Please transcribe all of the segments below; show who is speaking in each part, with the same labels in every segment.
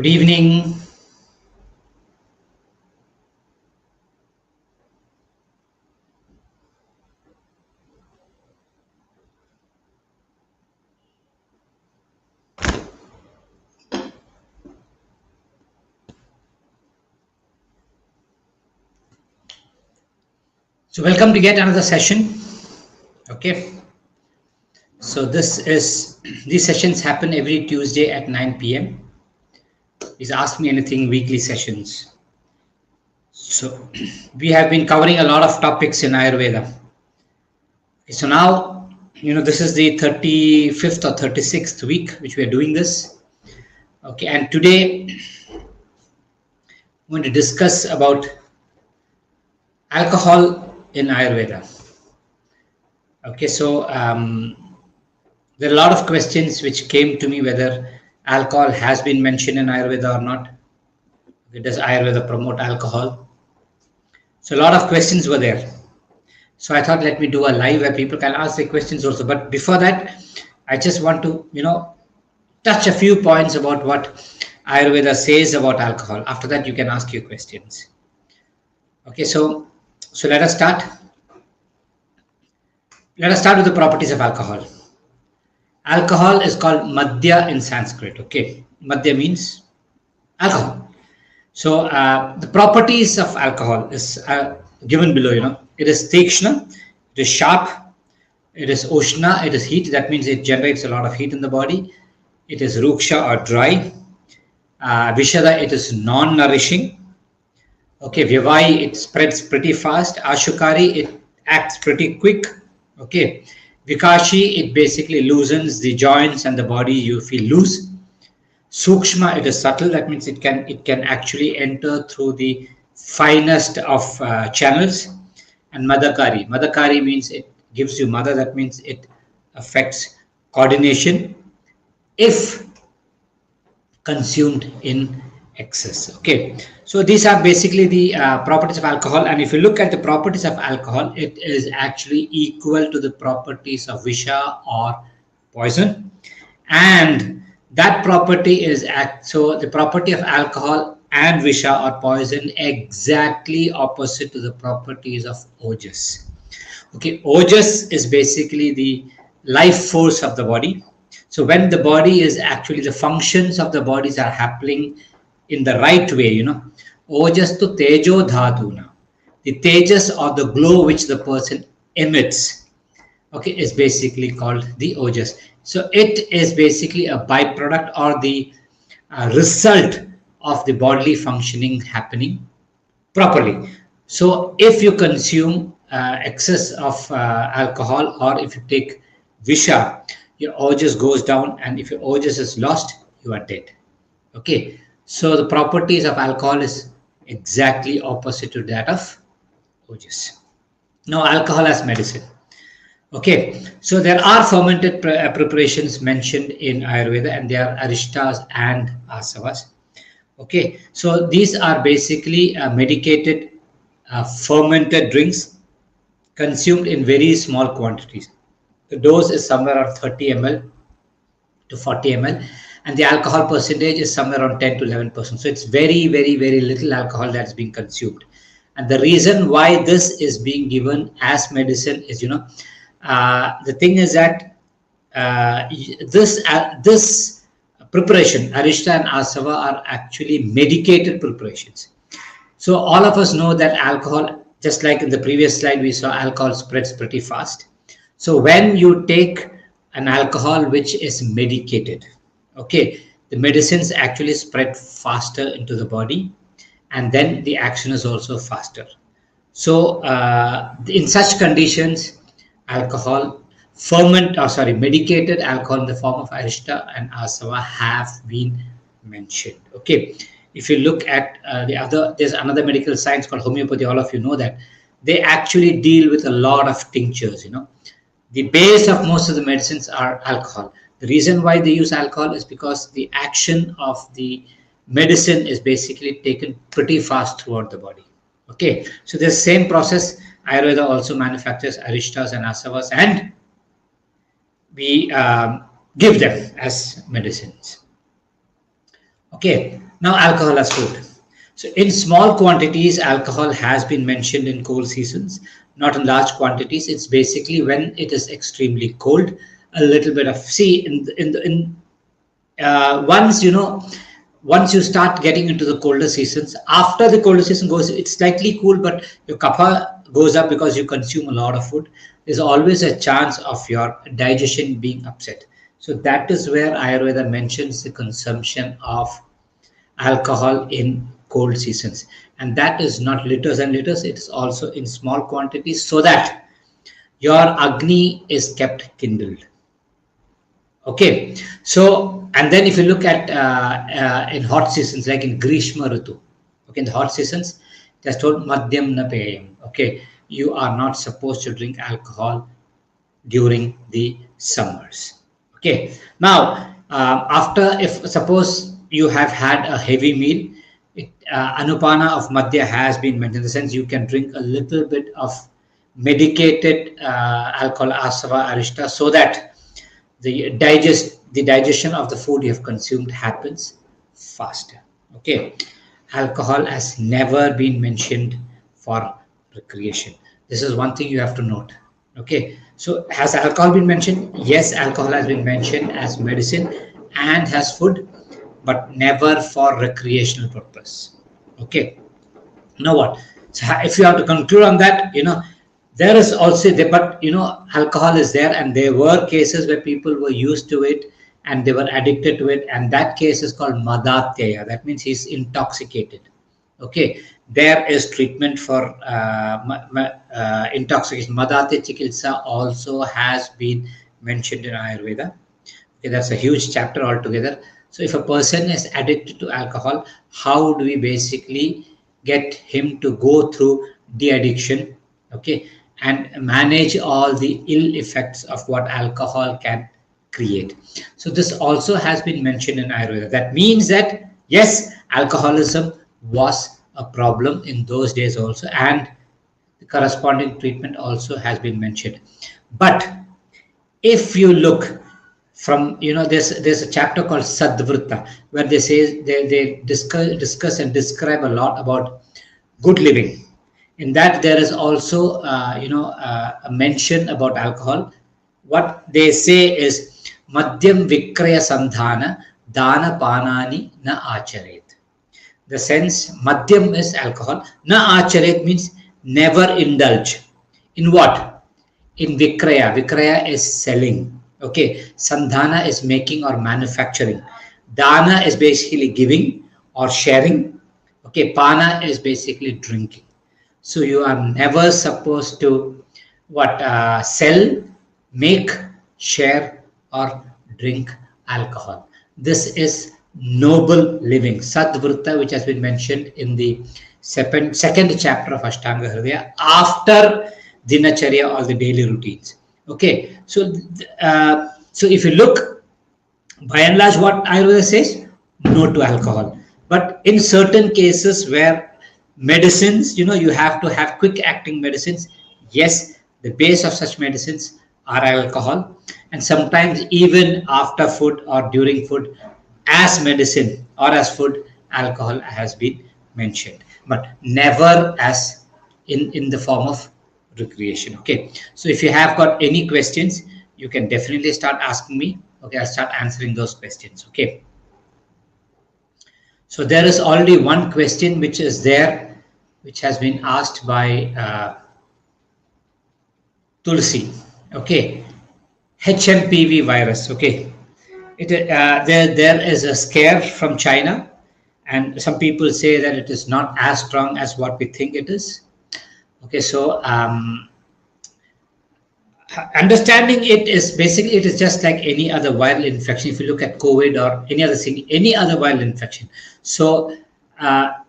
Speaker 1: Good evening. So welcome to yet another session. Okay. So these sessions happen every Tuesday at 9 p.m. These Ask Me Anything weekly sessions. So we have been covering a lot of topics in Ayurveda. So now, this is the 35th or 36th week which we are doing this. Okay, and today I'm going to discuss about alcohol in Ayurveda. Okay, so there are a lot of questions which came to me whether alcohol has been mentioned in Ayurveda or not. Does Ayurveda promote alcohol? So a lot of questions were there. So I thought, let me do a live where people can ask their questions also. But before that, I just want to, touch a few points about what Ayurveda says about alcohol. After that, you can ask your questions. Okay, so let us start. Let us start with the properties of alcohol. Alcohol is called Madhya in Sanskrit. Okay, Madhya means alcohol. So the properties of alcohol is given below. It is Tikshna, it is sharp, it is Ushna, it is heat. That means it generates a lot of heat in the body. It is Ruksha or dry. Vishada, it is non-nourishing. Okay, Vyavai, it spreads pretty fast. Ashukari, it acts pretty quick. Okay, Vikashi, it basically loosens the joints and the body, you feel loose. Sukshma, it is subtle. That means it can actually enter through the finest of channels. And Madhakari means it gives you mother. That means it affects coordination if consumed in excess. Okay, so these are basically the properties of alcohol. And if you look at the properties of alcohol, it is actually equal to the properties of Visha or poison. And that property is so the property of alcohol and Visha or poison exactly opposite to the properties of Ojas. Okay, Ojas is basically the life force of the body. So when the body is actually, the functions of the bodies are happening in the right way, Ojas to Tejo Dhatuna. The tejas or the glow which the person emits, okay, is basically called the Ojas. So it is basically a byproduct or the result of the bodily functioning happening properly. So if you consume excess of alcohol, or if you take Visha, your Ojas goes down, and if your Ojas is lost, you are dead. Okay, so the properties of alcohol is exactly opposite to that of Ojas. Now, alcohol as medicine. Okay, so there are fermented preparations mentioned in Ayurveda, and they are Arishtas and Asavas. Okay, so these are basically medicated fermented drinks consumed in very small quantities. The dose is somewhere around 30 ml to 40 ml, and the alcohol percentage is somewhere around 10 to 11%. So it's very, very, very little alcohol that's being consumed. And the reason why this is being given as medicine is, the thing is that this preparation, Arishta and Asava, are actually medicated preparations. So all of us know that alcohol, just like in the previous slide, we saw alcohol spreads pretty fast. So when you take an alcohol which is medicated, okay, the medicines actually spread faster into the body, and then the action is also faster. So in such conditions, alcohol, medicated alcohol in the form of Arishta and Asava have been mentioned. Okay, if you look at there's another medical science called homeopathy. All of you know that they actually deal with a lot of tinctures. The base of most of the medicines are alcohol. The reason why they use alcohol is because the action of the medicine is basically taken pretty fast throughout the body. Okay, so the same process, Ayurveda also manufactures Arishtas and Asavas, and we give them as medicines. Okay, Now, alcohol as food. So, in small quantities, alcohol has been mentioned in cold seasons, not in large quantities. It's basically when it is extremely cold, a little bit of, see, once once you start getting into the colder seasons, after the colder season goes, it's slightly cool, but your kapha goes up because you consume a lot of food. There's always a chance of your digestion being upset. So that is where Ayurveda mentions the consumption of alcohol in cold seasons, and that is not liters and liters, it is also in small quantities, so that your agni is kept kindled. Okay, so and then if you look at in hot seasons like in Grishma Ritu, okay, in the hot seasons, just told Madhyam na peyam. Okay, you are not supposed to drink alcohol during the summers. Okay, now after, if suppose you have had a heavy meal, anupana of Madhya has been mentioned. In the sense, you can drink a little bit of medicated alcohol, Asava, Arishta, so that the digestion of the food you have consumed happens faster. Okay, alcohol has never been mentioned for recreation. This is one thing you have to note. Okay, so has alcohol been mentioned? Yes, alcohol has been mentioned as medicine and as food, but never for recreational purpose. Okay, now what? So if you have to conclude on that, there is also there, but alcohol is there, and there were cases where people were used to it and they were addicted to it, and that case is called madatyaya. That means he's intoxicated. Okay, there is treatment for intoxication. Madatya chikitsa also has been mentioned in Ayurveda. Okay, that's a huge chapter altogether. So if a person is addicted to alcohol, how do we basically get him to go through de-addiction, okay, and manage all the ill effects of what alcohol can create? So this also has been mentioned in Ayurveda. That means that yes, alcoholism was a problem in those days also, and the corresponding treatment also has been mentioned. But if you look from, there's a chapter called Sadvrita, where they say they discuss and describe a lot about good living. In that, there is also a mention about alcohol. What they say is Madhyam Vikraya Sandhana Dana Panani Na Acharet. The sense Madhyam is alcohol. Na Acharet means never indulge. In what? In Vikraya. Vikraya is selling. Okay, Sandhana is making or manufacturing. Dana is basically giving or sharing. Okay, Pana is basically drinking. So you are never supposed to sell, make, share, or drink alcohol. This is noble living, Sadvrita, which has been mentioned in the second chapter of Ashtanga Hridaya after Dinacharya or the daily routines. Okay, so if you look, by and large, what Ayurveda says, no to alcohol. But in certain cases where medicines, you have to have quick acting medicines, yes, the base of such medicines are alcohol. And sometimes even after food or during food, as medicine or as food, alcohol has been mentioned, but never as in the form of recreation. Okay, so if you have got any questions, you can definitely start asking me. Okay, I'll start answering those questions. Okay, so there is already one question which is there, which has been asked by Tulsi. Okay, HMPV virus. Okay, there is a scare from China, and some people say that it is not as strong as what we think it is. Okay, so understanding it is basically, it is just like any other viral infection. If you look at COVID or any other thing, any other viral infection, so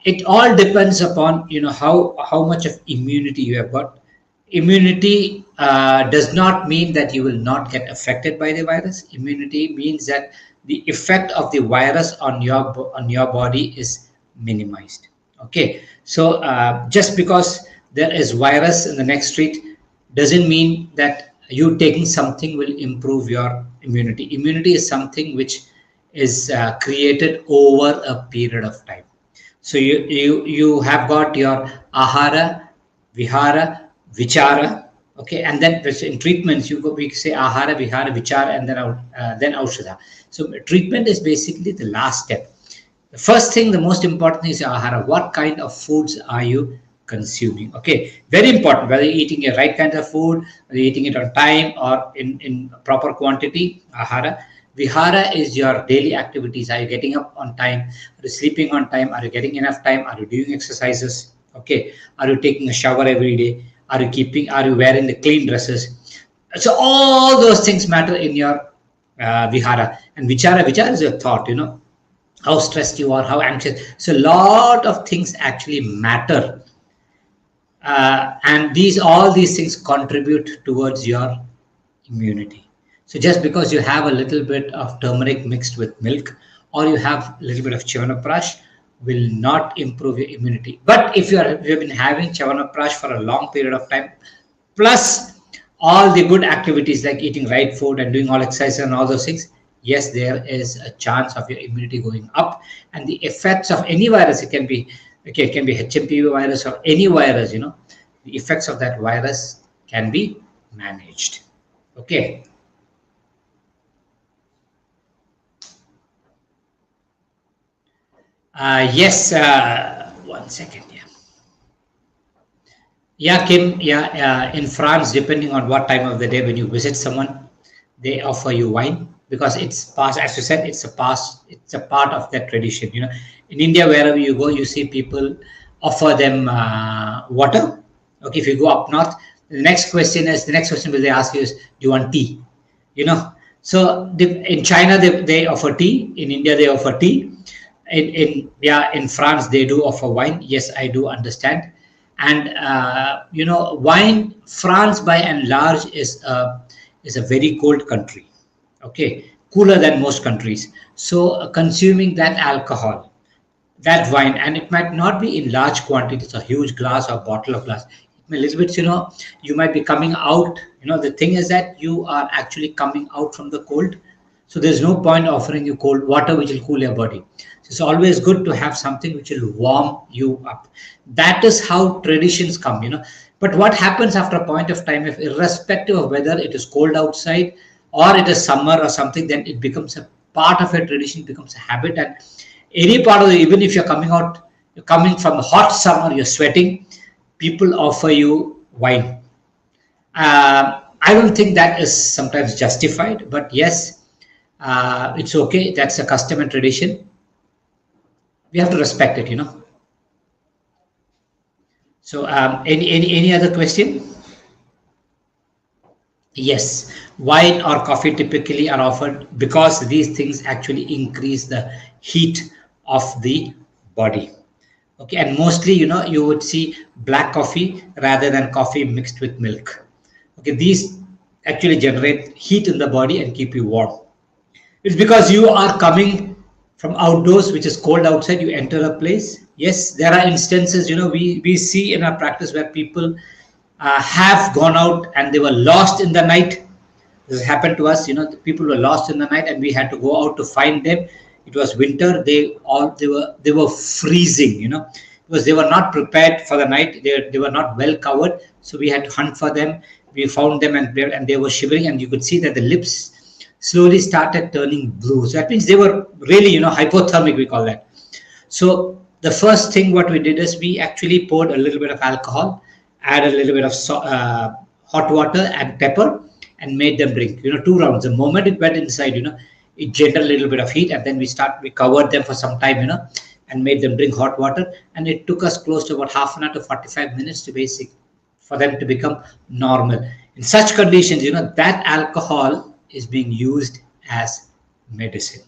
Speaker 1: it all depends upon how much of immunity you have got. Immunity does not mean that you will not get affected by the virus. Immunity means that the effect of the virus on your body is minimized. Okay, so just because there is virus in the next street doesn't mean that you taking something will improve your immunity. Immunity is something which is created over a period of time. So you have got your ahara, vihara, vichara, okay, and then in treatments we say ahara, vihara, vichara, and then aushadha. So treatment is basically the last step. The first thing, the most important thing is ahara. What kind of foods are you consuming? Okay, very important. Whether you're eating a right kind of food, whether you're eating it on time or in proper quantity, ahara. Vihara is your daily activities. Are you getting up on time? Are you sleeping on time? Are you getting enough time? Are you doing exercises? Okay. Are you taking a shower every day? Are you wearing the clean dresses? So all those things matter in your vihara. And vichara is your thought, how stressed you are, how anxious. So a lot of things actually matter, and all these things contribute towards your immunity. So just because you have a little bit of turmeric mixed with milk, or you have a little bit of Chyawanprash, will not improve your immunity. But if you've been having Chyawanprash for a long period of time, plus all the good activities like eating right food and doing all exercise and all those things, yes, there is a chance of your immunity going up. And the effects of any virus, it can be HMPV virus or any virus, the effects of that virus can be managed. Okay. Yes, 1 second. Yeah, Kim. Yeah, in France, depending on what time of the day when you visit someone, they offer you wine because it's past. As you said, it's a past. It's a part of that tradition. In India, wherever you go, you see people offer them water. Okay, if you go up north, the next question will they ask you is, do you want tea? So in China they offer tea. In India they offer tea. In France they do offer wine. Yes, I do understand. And wine, France by and large is a very cold country. Okay, cooler than most countries. So consuming that alcohol, that wine, and it might not be in large quantities, a huge glass or bottle of glass. It may little bit, you might be coming out. The thing is that you are actually coming out from the cold. So there's no point offering you cold water which will cool your body. So it's always good to have something which will warm you up. That is how traditions come, But what happens after a point of time, if irrespective of whether it is cold outside or it is summer or something, then it becomes a part of a tradition, becomes a habit. And any part of even if you're coming from a hot summer, you're sweating, people offer you wine. I don't think that is sometimes justified, but yes, it's okay. That's a custom and tradition. We have to respect it, So, any other question? Yes, wine or coffee typically are offered because these things actually increase the heat of the body. Okay, and mostly, you would see black coffee rather than coffee mixed with milk. Okay, these actually generate heat in the body and keep you warm. It's because you are coming from outdoors, which is cold outside. You enter a place. Yes, there are instances, we see in our practice where people have gone out and they were lost in the night. This happened to us. The people were lost in the night, and we had to go out to find them. It was winter. They were freezing. Because they were not prepared for the night. They were not well covered. So we had to hunt for them. We found them, and they were shivering, and you could see that the lips slowly started turning blue. So that means they were really, hypothermic, we call that. So the first thing what we did is we actually poured a little bit of alcohol, add a little bit of hot water and pepper, and made them drink. 2 rounds. The moment it went inside, it generated a little bit of heat, and then we covered them for some time, and made them drink hot water. And it took us close to about half an hour to 45 minutes for them to become normal. In such conditions, that alcohol is being used as medicine.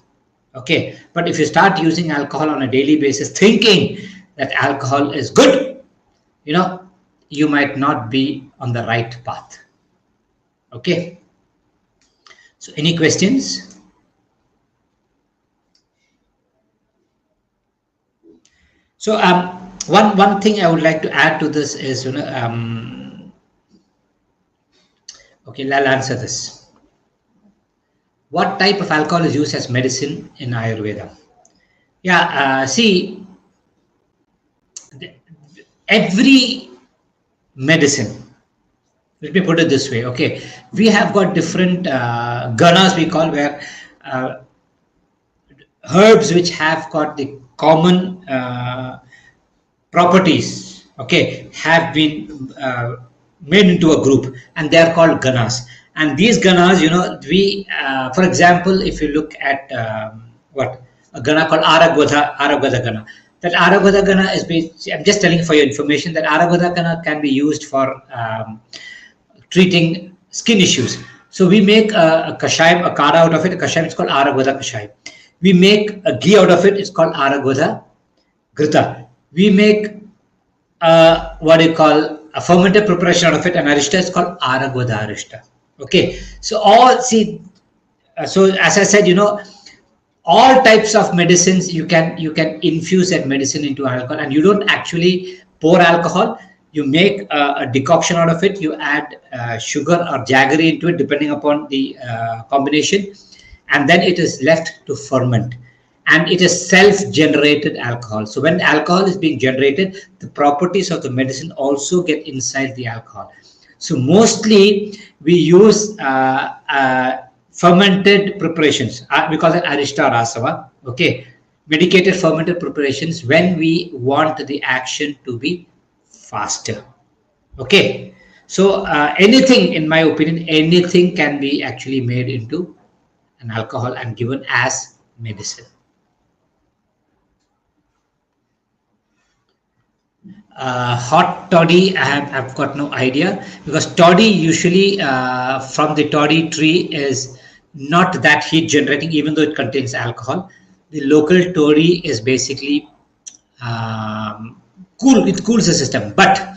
Speaker 1: Okay, but if you start using alcohol on a daily basis thinking that alcohol is good, you might not be on the right path. Okay, so any questions? So one thing I would like to add to this is, okay, I'll answer this. What type of alcohol is used as medicine in Ayurveda? Yeah, see, every medicine, let me put it this way, okay, we have got different ganas, we call, where uh, herbs which have got the common properties, okay, have been made into a group, and they are called ganas. And these ganas, we for example, if you look at what a gana called aragvada gana, that aragvada gana is based, I'm just telling you for your information, that aragvada gana can be used for treating skin issues. So we make a kashayam, a kara out of it. A kashayam is called aragvada kashayam. We make a ghee out of it. It's called aragvada grita. We make what you call a fermented preparation out of it, and arishta is called aragvada arishta. Okay, so all see. So as I said, all types of medicines you can infuse that medicine into alcohol, and you don't actually pour alcohol. You make a decoction out of it. You add sugar or jaggery into it, depending upon the combination, and then it is left to ferment. And it is self-generated alcohol. So when alcohol is being generated, the properties of the medicine also get inside the alcohol. So mostly we use fermented preparations. We call it Arishta or Asava. Okay, medicated fermented preparations when we want the action to be faster. Okay, so anything, in my opinion, anything can be actually made into an alcohol and given as medicine. Hot toddy, I've got no idea, because toddy usually from the toddy tree is not that heat generating, even though it contains alcohol. The local toddy is basically cool, it cools the system. But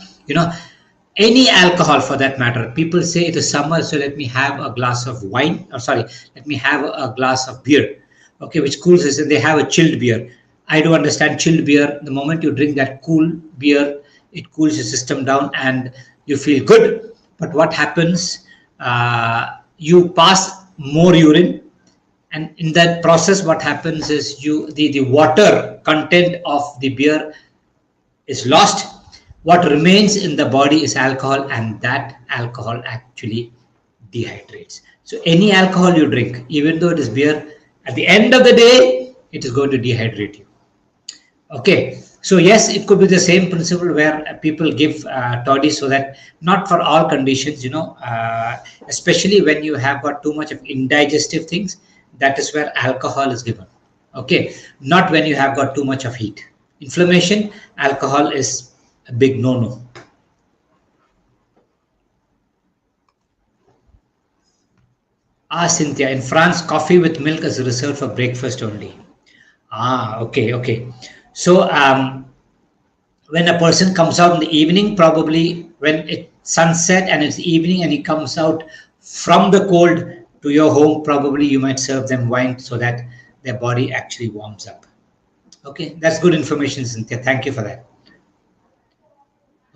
Speaker 1: any alcohol for that matter, people say it is summer, so let me have a glass of wine, or sorry, let me have a glass of beer, okay, which cools the system. They have a chilled beer. I do understand chilled beer. The moment you drink that cool beer, it cools your system down and you feel good. But what happens? You pass more urine, and in that process, what happens is the water content of the beer is lost. What remains in the body is alcohol, and that alcohol actually dehydrates. So any alcohol you drink, even though it is beer, at the end of the day, it is going to dehydrate you. Okay, so yes, it could be the same principle where people give toddy, so that not for all conditions, especially when you have got too much of indigestive things, that is where alcohol is given. Okay, not when you have got too much of heat. Inflammation, alcohol is a big no-no. Cynthia, in France, coffee with milk is reserved for breakfast only. Okay. So when a person comes out in the evening, probably when it's sunset and it's evening and he comes out from the cold to your home, probably you might serve them wine so that their body actually warms up. Okay, that's good information, Cynthia. Thank you for that.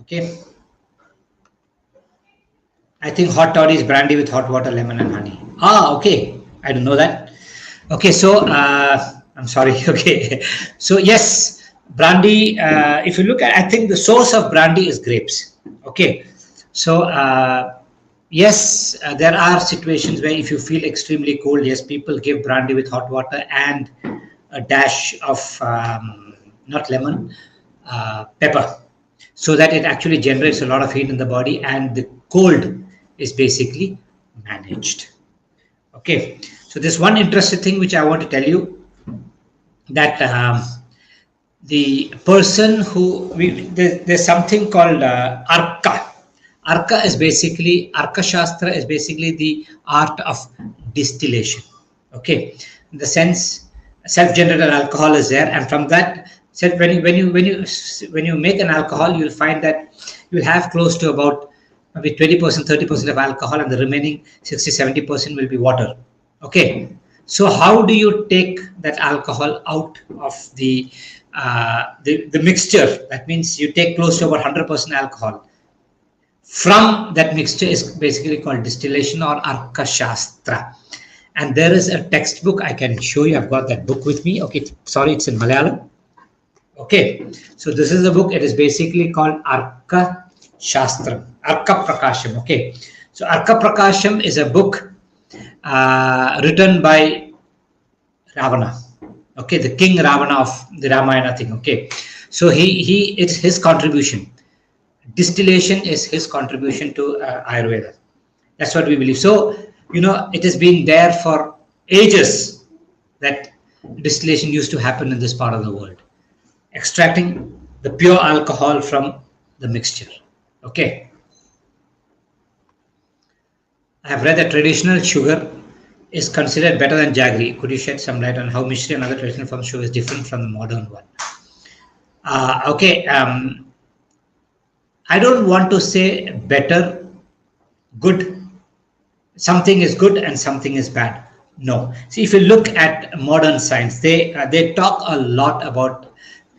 Speaker 1: Okay. I think hot toddy is brandy with hot water, lemon and honey. Okay. I don't know that. Okay, so I'm sorry. Okay, so yes, brandy. If you look at, I think the source of brandy is grapes. Okay, so yes, there are situations where if you feel extremely cold, yes, people give brandy with hot water and a dash of not lemon, pepper, so that it actually generates a lot of heat in the body and the cold is basically managed. Okay, so there's one interesting thing which I want to tell you, that the person who there's something called Arka. Arka is basically, Arka Shastra is basically the art of distillation. Okay, in the sense, self-generated alcohol is there, and from that, when you make an alcohol, you'll find that you'll have close to about maybe 20%, 30% of alcohol, and the remaining 60, 70% will be water. Okay, so how do you take that alcohol out of the mixture? That means you take close to about 100% alcohol. From that mixture is basically called distillation or Arka Shastra. And there is a textbook I can show you. I've got that book with me. Okay, sorry, it's in Malayalam. Okay, so this is the book. It is basically called Arka Shastram, Arka Prakasham. Okay, so Arka Prakasham is a book written by Ravana. Okay, the king Ravana of the Ramayana thing. Okay, so it's his contribution. Distillation is his contribution to Ayurveda. That's what we believe. So, it has been there for ages that distillation used to happen in this part of the world, extracting the pure alcohol from the mixture. Okay. I have read that traditional sugar is considered better than jaggery. Could you shed some light on how Mishri and other traditional forms of sugar is different from the modern one? Okay. I don't want to say better, good. Something is good and something is bad. No. See, if you look at modern science, they talk a lot about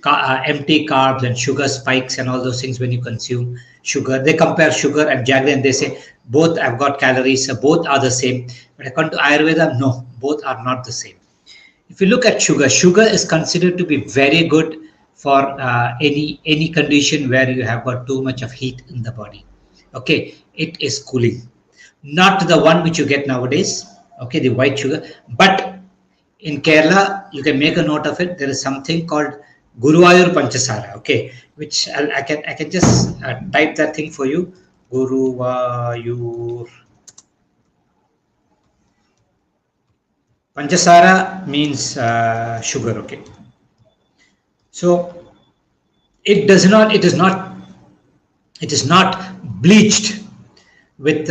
Speaker 1: empty carbs and sugar spikes and all those things when you consume sugar. They compare sugar and jaggery and they say both have got calories, so both are the same. But according to Ayurveda, no, both are not the same. If you look at sugar, sugar is considered to be very good for any condition where you have got too much of heat in the body. Okay, it is cooling. Not the one which you get nowadays, okay, the white sugar. But in Kerala, you can make a note of it. There is something called Guruvayur Panchasara, okay, which I can just type that thing for you. Guruvayur Panchasara means sugar, okay. So it is not bleached with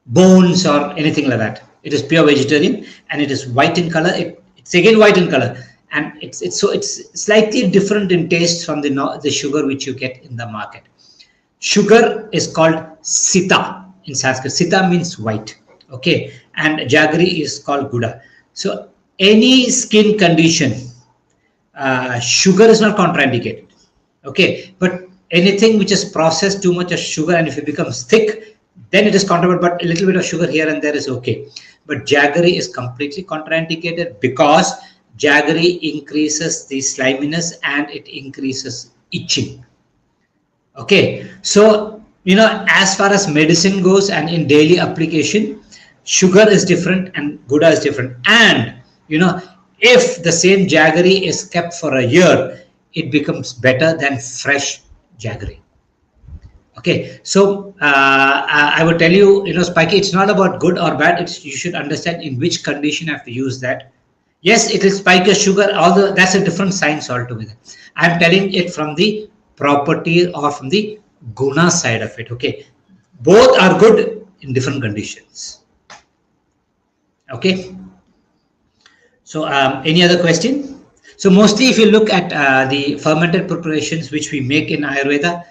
Speaker 1: bones or anything like that. It is pure vegetarian and it is white in color. It's again white in color, and it's slightly different in taste from the sugar which you get in the market. Sugar is called Sita in Sanskrit. Sita means white, okay, and jaggery is called Guda. So any skin condition, sugar is not contraindicated, okay, but anything which is processed too much of sugar, and if it becomes thick, then it is contraindicated, but a little bit of sugar here and there is okay. But jaggery is completely contraindicated because jaggery increases the sliminess and it increases itching. Okay, so as far as medicine goes and in daily application, sugar is different and Guda is different. And if the same jaggery is kept for a year, it becomes better than fresh jaggery. Okay, so I would tell you, Spiky, it's not about good or bad. You should understand in which condition you have to use that. Yes, it is spiky sugar, although that's a different science altogether. I'm telling it from the property or from the guna side of it. Okay, both are good in different conditions. Okay, so any other question? So mostly if you look at the fermented preparations which we make in Ayurveda,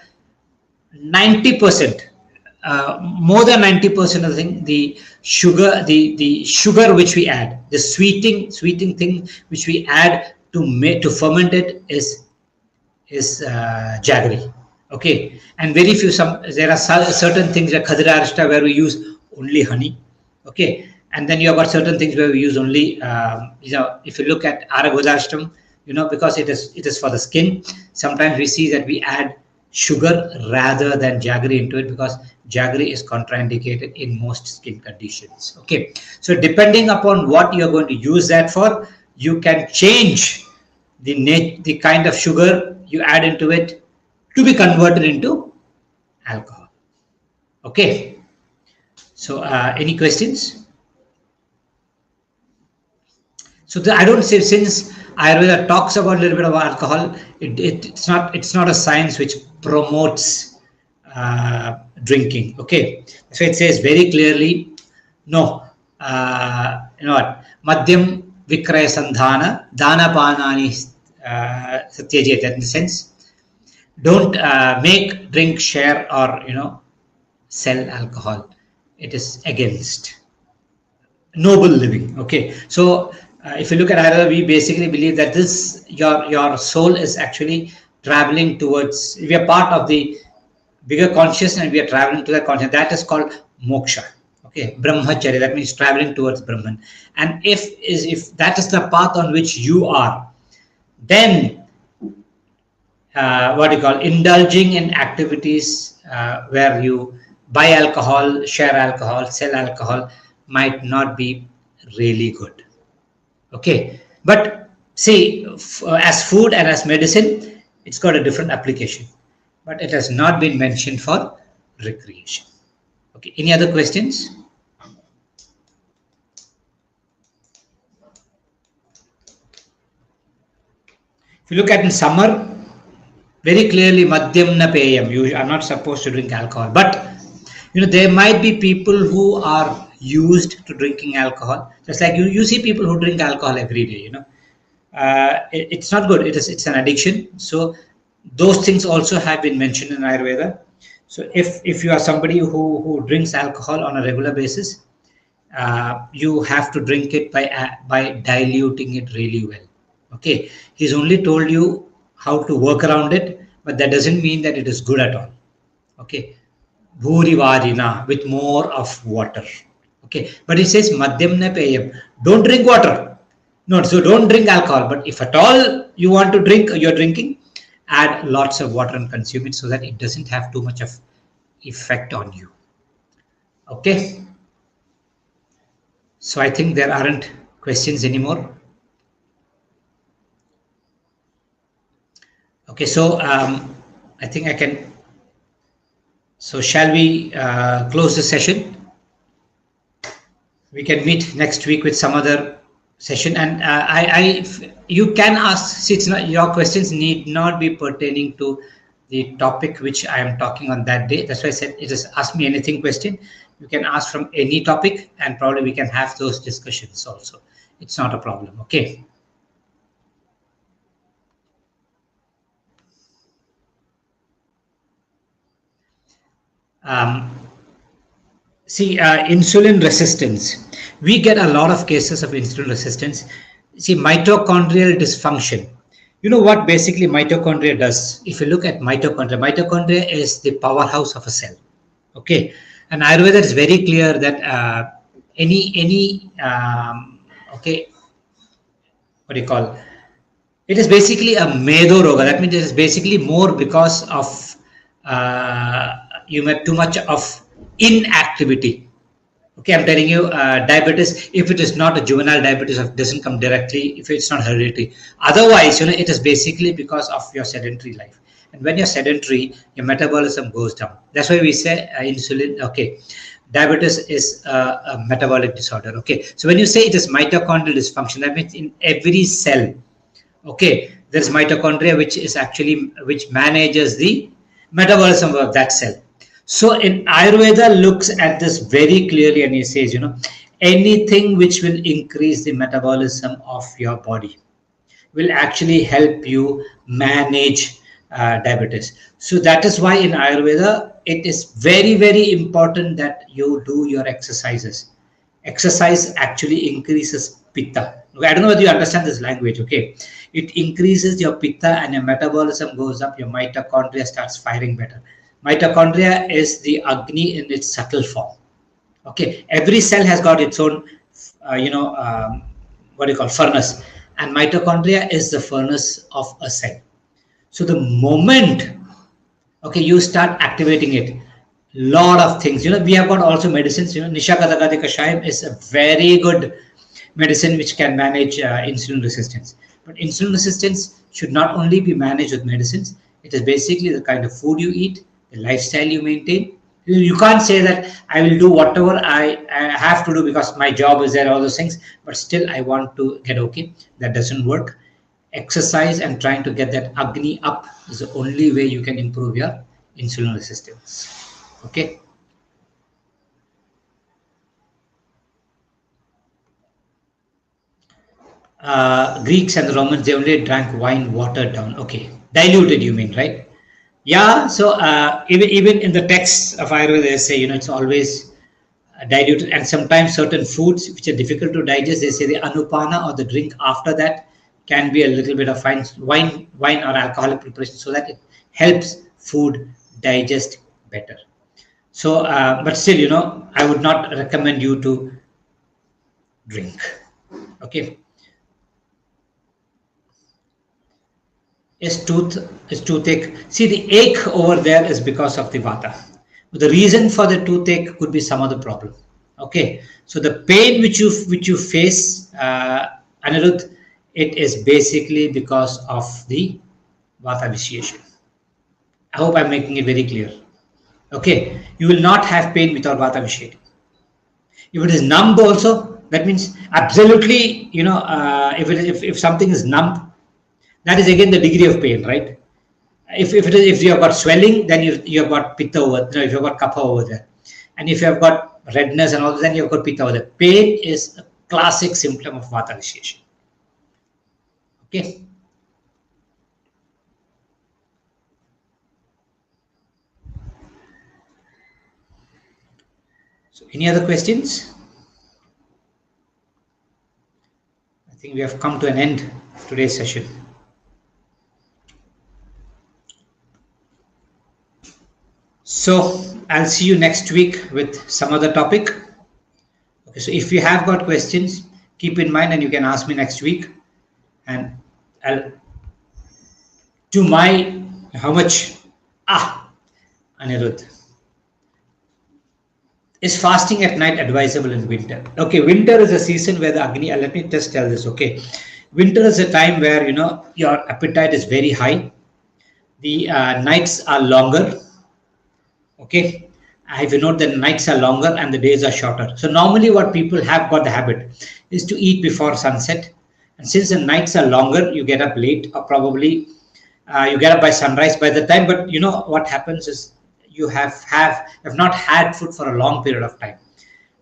Speaker 1: 90%, more than 90% of the thing, the sugar which we add, the sweeting thing which we add to ferment it is jaggery. Okay, and very few, there are certain things like Khadra Arishta where we use only honey. Okay, and then you have got certain things where we use only if you look at Araghodashtam, because it is for the skin, sometimes we see that we add sugar rather than jaggery into it because jaggery is contraindicated in most skin conditions. Okay, so depending upon what you're going to use that for, you can change the kind of sugar you add into it to be converted into alcohol. Okay, so any questions? So I don't say, since Ayurveda talks about a little bit of alcohol, it's not a science which promotes drinking. Okay, so it says very clearly, no, Madhyam Vikraya Sandhana Dana Panani Satyajeta, in the sense, don't make, drink, share, or sell alcohol. It is against noble living. Okay, so if you look at Ayurveda, we basically believe that your soul is actually traveling towards, we are part of the bigger consciousness and we are traveling to that consciousness. That is called moksha. Okay, brahmacharya, that means traveling towards Brahman. And if that is the path on which you are, then what you call indulging in activities where you buy alcohol, share alcohol, sell alcohol might not be really good. Okay, but see, as food and as medicine, it's got a different application, but it has not been mentioned for recreation. Okay, any other questions? If you look at in summer, very clearly madhyamna payam, you are not supposed to drink alcohol, but there might be people who are used to drinking alcohol, just like you see people who drink alcohol every day. It's not good. It's an addiction. So those things also have been mentioned in Ayurveda. So if you are somebody who drinks alcohol on a regular basis, you have to drink it by diluting it really well. Okay, he's only told you how to work around it, but that doesn't mean that it is good at all. Okay, bhuri vajina, with more of water. Okay, but it says madhyamna payam. Don't drink water. No, so don't drink alcohol. But if at all you want to drink, you're drinking, add lots of water and consume it so that it doesn't have too much of effect on you. Okay. So I think there aren't questions anymore. Okay, so I think I can. So shall we close the session? We can meet next week with some other session, and you can ask. See, it's not, your questions need not be pertaining to the topic which I am talking on that day. That's why I said it is ask me anything question. You can ask from any topic, and probably we can have those discussions also. It's not a problem. Okay. See, insulin resistance. We get a lot of cases of insulin resistance. See, mitochondrial dysfunction. You know what basically mitochondria does? If you look at mitochondria is the powerhouse of a cell. Okay, and Ayurveda is very clear that any okay, what do you call? It is basically a medo roga. That means it is basically more because of you met too much of inactivity. Okay, I'm telling you, diabetes, if it is not a juvenile diabetes, it doesn't come directly, if it's not hereditary. Otherwise, it is basically because of your sedentary life. And when you're sedentary, your metabolism goes down. That's why we say insulin, okay. Diabetes is a metabolic disorder. Okay, so when you say it is mitochondrial dysfunction, that means in every cell, okay, there's mitochondria which manages the metabolism of that cell. So in Ayurveda looks at this very clearly, and he says, anything which will increase the metabolism of your body will actually help you manage diabetes. So that is why in Ayurveda it is very, very important that you do your exercises. Exercise actually increases pitta. Okay, I don't know whether you understand this language. Okay, it increases your pitta and your metabolism goes up. Your mitochondria starts firing better. Mitochondria is the Agni in its subtle form. Okay, every cell has got its own, what do you call, furnace, and mitochondria is the furnace of a cell. So the moment, okay, you start activating it, lot of things. We have got also medicines. Nishakadagadi Kashayam is a very good medicine which can manage insulin resistance. But insulin resistance should not only be managed with medicines. It is basically the kind of food you eat, the lifestyle you maintain. You can't say that I will do whatever I have to do because my job is there, all those things, but still I want to get okay. That doesn't work. Exercise and trying to get that Agni up is the only way you can improve your insulin resistance. Okay. Greeks and the Romans, they only drank wine watered down. Okay. Diluted, you mean, right? Yeah, so even in the texts of Ayurveda, they say, it's always diluted, and sometimes certain foods which are difficult to digest, they say the anupana or the drink after that can be a little bit of wine or alcoholic preparation so that it helps food digest better. So, but still, I would not recommend you to drink. Okay. Is toothache. See, the ache over there is because of the vata. The reason for the toothache could be some other problem. Okay, so the pain which you face, Anirudh, it is basically because of the vata vitiation. I hope I'm making it very clear. Okay, you will not have pain without vata vitiating. If it is numb also, that means absolutely, if something is numb, that is again the degree of pain, right? If you have got swelling, then you have got pitta over, if you have got kapha over there, and if you have got redness and all, then you have got pitta over there. Pain is a classic symptom of vata vitiation. Okay. So, any other questions? I think we have come to an end of today's session. So, I'll see you next week with some other topic. Okay, so if you have got questions, keep in mind and you can ask me next week, and I'll do my how much. Anirudh, is fasting at night advisable in winter? Okay, winter is a season where the Agni, let me just tell this, okay. Winter is a time where, your appetite is very high. The nights are longer. Okay. If you note, the nights are longer and the days are shorter. So normally what people have got the habit is to eat before sunset. And since the nights are longer, you get up late, or probably you get up by sunrise by the time. But what happens is you have not had food for a long period of time.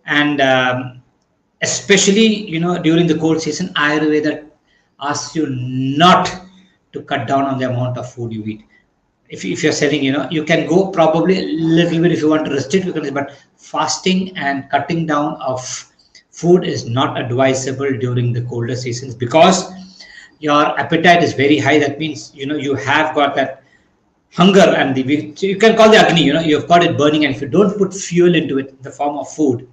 Speaker 1: And especially, during the cold season, Ayurveda asks you not to cut down on the amount of food you eat. If you're selling, you can go probably a little bit if you want to restrict, but fasting and cutting down of food is not advisable during the colder seasons, because your appetite is very high. That means, you have got that hunger, and you can call the Agni, you've got it burning, and if you don't put fuel into it in the form of food,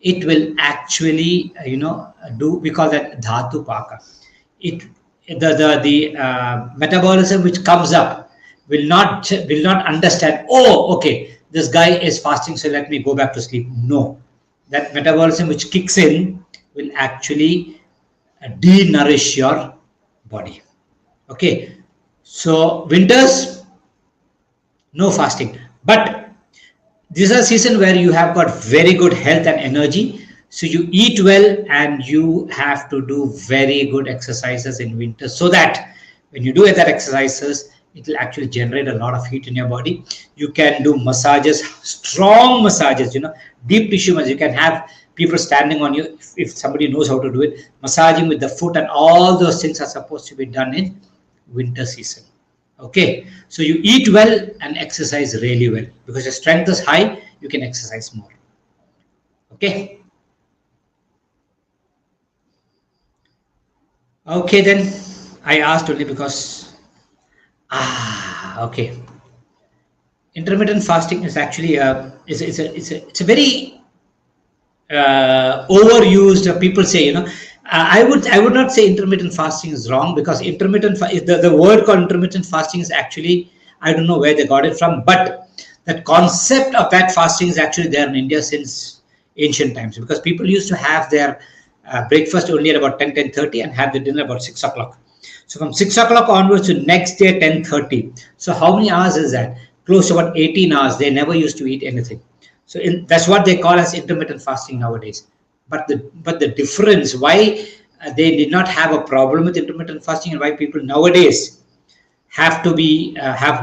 Speaker 1: it will actually, we call that dhatu paka. The metabolism which comes up will not understand, oh, okay, this guy is fasting, so let me go back to sleep. No, that metabolism which kicks in will actually de-nourish your body. Okay, so winters, no fasting, but this is a season where you have got very good health and energy, so you eat well, and you have to do very good exercises in winter, so that when you do that exercises, it will actually generate a lot of heat in your body. You can do massages, strong massages, deep tissue massages. You can have people standing on you, if somebody knows how to do it, massaging with the foot, and all those things are supposed to be done in winter season. Okay, so you eat well and exercise really well, because your strength is high, you can exercise more. Okay. Okay, then I asked only because okay. Intermittent fasting is actually it's a very overused. People say, I would not say intermittent fasting is wrong, because the word called intermittent fasting is actually, I don't know where they got it from, but the concept of that fasting is actually there in India since ancient times, because people used to have their breakfast only at about 10:30 and have the dinner about 6 o'clock. So from 6 o'clock onwards to next day 10:30. So how many hours is that? Close to about 18 hours. They never used to eat anything. So that's what they call as intermittent fasting nowadays. But the difference, why they did not have a problem with intermittent fasting, and why people nowadays have to be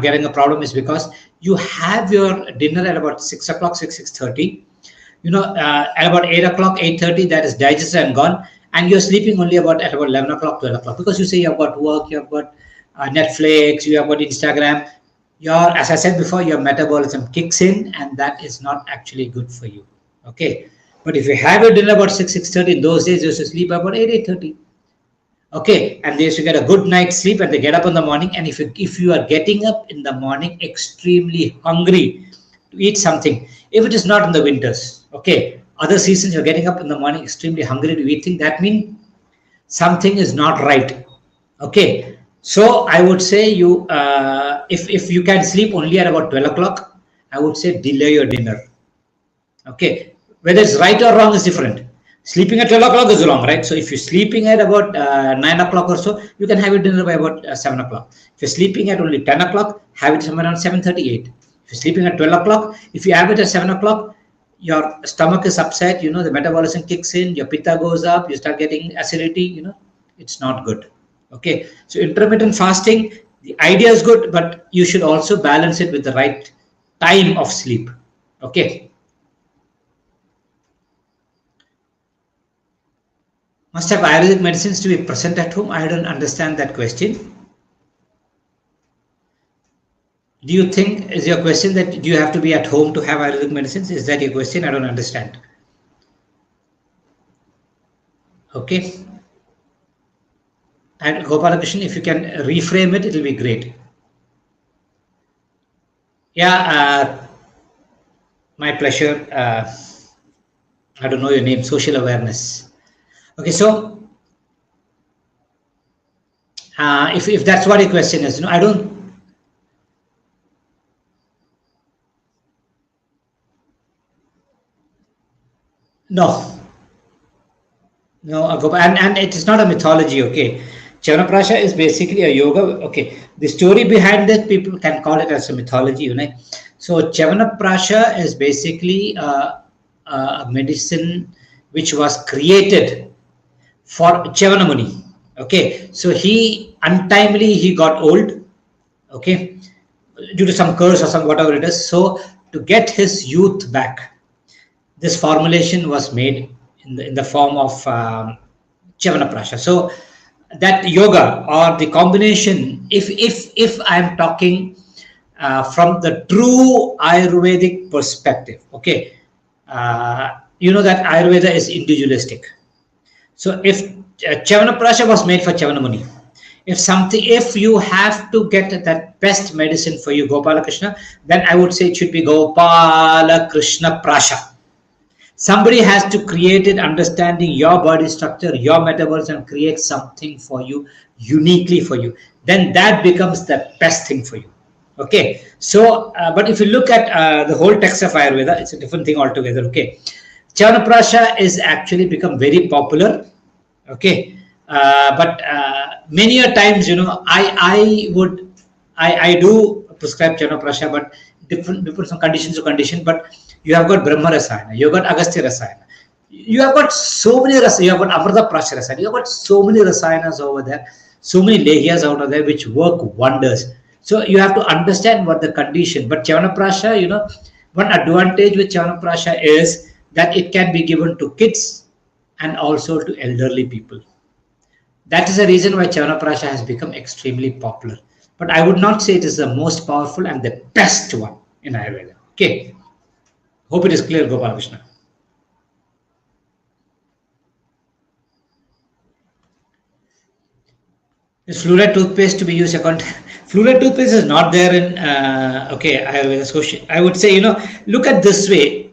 Speaker 1: getting a problem, is because you have your dinner at about 6 o'clock, 6:30. At about 8 o'clock, 8:30, that is digested and gone. And you're sleeping only at about 11 o'clock, 12 o'clock, because you say you have got work, you have got Netflix, you have got Instagram. As I said before, your metabolism kicks in, and that is not actually good for you. Okay. But if you have your dinner about 6:30, in those days, you used to sleep about 8:30. Okay. And they used to get a good night's sleep, and they get up in the morning. And if you are getting up in the morning extremely hungry to eat something, If it is not in the winters, okay, other seasons you're getting up in the morning extremely hungry to eat things, that means something is not right. Okay, so I would say you, if you can sleep only at about 12 o'clock, I would say delay your dinner. Okay, whether it's right or wrong is different. Sleeping at 12 o'clock is wrong, right? So if you're sleeping at about 9 o'clock or so, you can have your dinner by about 7 o'clock. If you're sleeping at only 10 o'clock, have it somewhere around 7:38. If you're sleeping at 12 o'clock, if you have it at 7 o'clock, your stomach is upset, the metabolism kicks in, your pitta goes up, you start getting acidity, it's not good. Okay, so intermittent fasting, the idea is good, but you should also balance it with the right time of sleep. Okay. Must have Ayurvedic medicines to be present at home? I don't understand that question. Do you think, is your question that you have to be at home to have Ayurvedic medicines? Is that your question? I don't understand. Okay. And Gopalakrishnan, if you can reframe it, it will be great. Yeah, my pleasure. I don't know your name, social awareness. Okay, so if that's what your question is, I don't. No, and it is not a mythology. Okay, Chyavanprasha is basically a yoga. Okay, the story behind it, people can call it as a mythology. So Chyavanprasha is basically a medicine which was created for Chyavanamuni. Okay, so he got old. Okay, due to some curse or some whatever it is. So to get his youth back, this formulation was made in the form of Chyavanprasha. So that yoga or the combination, if I'm talking from the true Ayurvedic perspective, okay, that Ayurveda is individualistic. So if Chyavanprasha was made for Chyavanamuni, if you have to get that best medicine for you, Gopalakrishna, then I would say it should be Gopalakrishna Prasha. Somebody has to create it, understanding your body structure, your metabolism, create something for you, uniquely for you. Then that becomes the best thing for you. Okay. So, but if you look at the whole text of Ayurveda, it's a different thing altogether. Okay. Chyavanprasha is actually become very popular. Okay. But many a times, I do prescribe Chyavanprasha, but different from condition to condition. But you have got Brahma Rasayana, you have got Agastya Rasayana, you have got so many Rasayana, you have got Amrita Prasha Rasayana, you have got so many Rasayanas over there, so many Lehyas out of there which work wonders. So you have to understand what the condition. But Chyavanprasha, one advantage with Chyavanprasha is that it can be given to kids and also to elderly people. That is the reason why Chyavanprasha has become extremely popular. But I would not say it is the most powerful and the best one in Ayurveda. Okay. Hope it is clear, Gopalakrishna. Is fluoride toothpaste to be used? Fluoride toothpaste is not there in Ayurveda. So I would say, look at this way.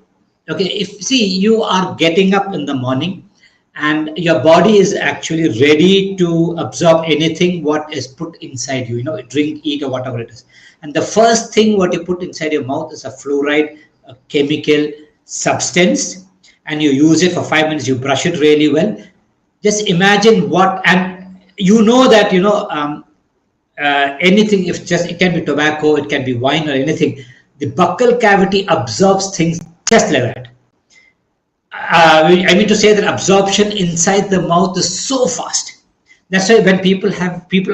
Speaker 1: Okay, if you are getting up in the morning and your body is actually ready to absorb anything what is put inside you, drink, eat, or whatever it is. And the first thing what you put inside your mouth is a fluoride, a chemical substance, and you use it for 5 minutes, you brush it really well. Just imagine and that anything, it can be tobacco, it can be wine or anything, the buccal cavity absorbs things just like that. I mean to say that absorption inside the mouth is so fast. That's why when people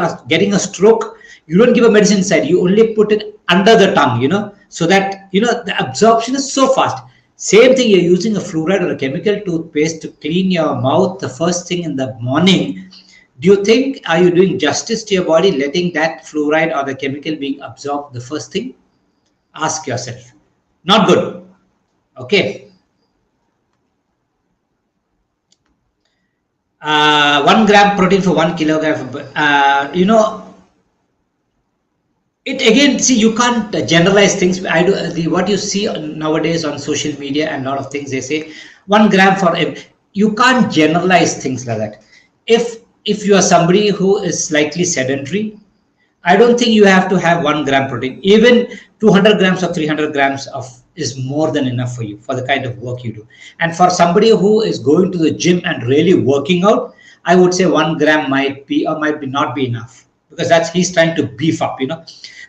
Speaker 1: are getting a stroke, you don't give a medicine inside, you only put it under the tongue, so that the absorption is so fast. Same thing, you're using a fluoride or a chemical toothpaste to clean your mouth the first thing in the morning. Do you think, are you doing justice to your body letting that fluoride or the chemical being absorbed the first thing? Ask yourself. Not good. Okay. 1 gram protein for 1 kilogram. it again, see, you can't generalize things. I do what you see nowadays on social media and a lot of things, they say 1 gram for you can't generalize things like that. If you are somebody who is slightly sedentary, I don't think you have to have 1 gram protein. Even 200 grams or 300 grams of is more than enough for you for the kind of work you do. And for somebody who is going to the gym and really working out, I would say 1 gram might be or might be not be enough, because that's he's trying to beef up,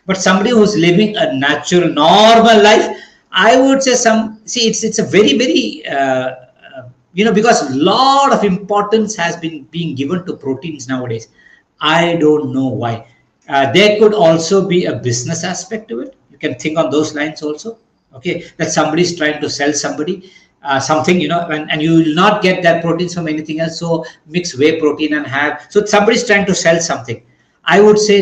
Speaker 1: But somebody who's living a natural, normal life, I would say it's a very, very because a lot of importance has been being given to proteins nowadays. I don't know why. There could also be a business aspect to it. You can think on those lines also. Okay, that somebody is trying to sell somebody something, and you will not get that proteins from anything else. So mix whey protein and have. So somebody is trying to sell something. I would say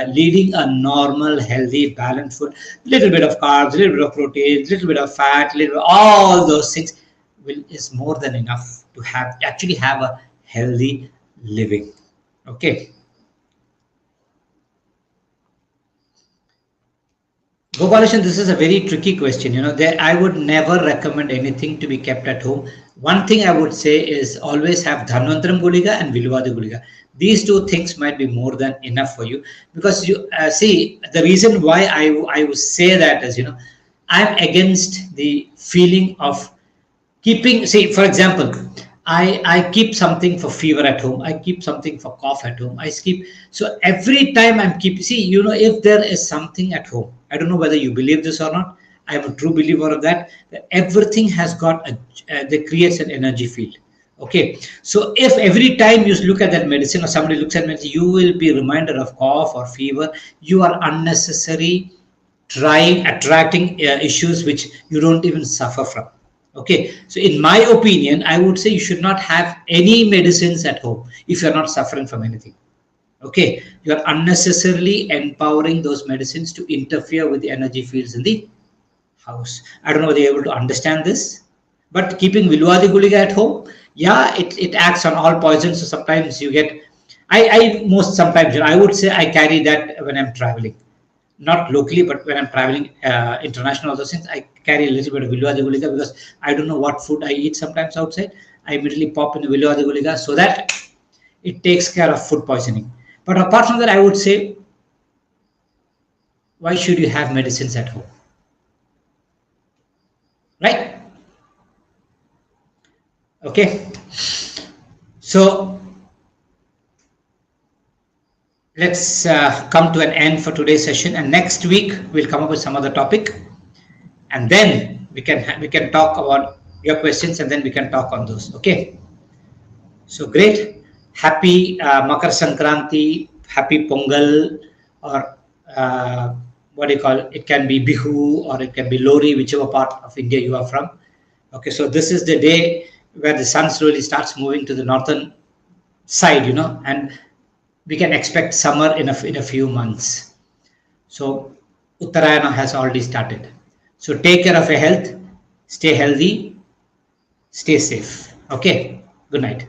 Speaker 1: leading a normal, healthy, balanced food, little bit of carbs, little bit of protein, little bit of fat, little bit, all those things is more than enough to actually have a healthy living. Okay. Gopalakrishnan, this is a very tricky question. I would never recommend anything to be kept at home. One thing I would say is always have Dhanvantram Guliga and Vilvadi Guliga. These two things might be more than enough for you, because you see, the reason why I would say that is, I'm against the feeling of keeping, say, for example, I keep something for fever at home. I keep something for cough at home. So every time I'm keeping, see, if there is something at home, I don't know whether you believe this or not. I'm a true believer of that everything has got that creates an energy field. Okay. So if every time you look at that medicine or somebody looks at medicine, you will be reminded of cough or fever. You are unnecessary attracting issues which you don't even suffer from. Okay, so in my opinion, I would say you should not have any medicines at home if you're not suffering from anything. Okay, you're unnecessarily empowering those medicines to interfere with the energy fields in the house. I don't know whether you're able to understand this, but keeping Vilvadi Guliga at home, yeah, it acts on all poisons. So sometimes you get, sometimes I would say I carry that when I'm traveling. Not locally, but when I'm traveling international, also, since I carry a little bit of Vilvadi Guliga, because I don't know what food I eat sometimes outside, I immediately pop in the Vilvadi Guliga so that it takes care of food poisoning. But apart from that, I would say, why should you have medicines at home? Right? Okay. So let's come to an end for today's session, and next week we'll come up with some other topic, and then we can talk about your questions, and then we can talk on those. Okay, so great. Happy Makar Sankranti, happy Pongal, or what do you call it? It can be Bihu or it can be Lori, whichever part of India you are from. Okay, so this is the day where the sun slowly starts moving to the northern side, and we can expect summer in a few months. So Uttarayana has already started. So take care of your health, stay healthy, stay safe. Okay, good night.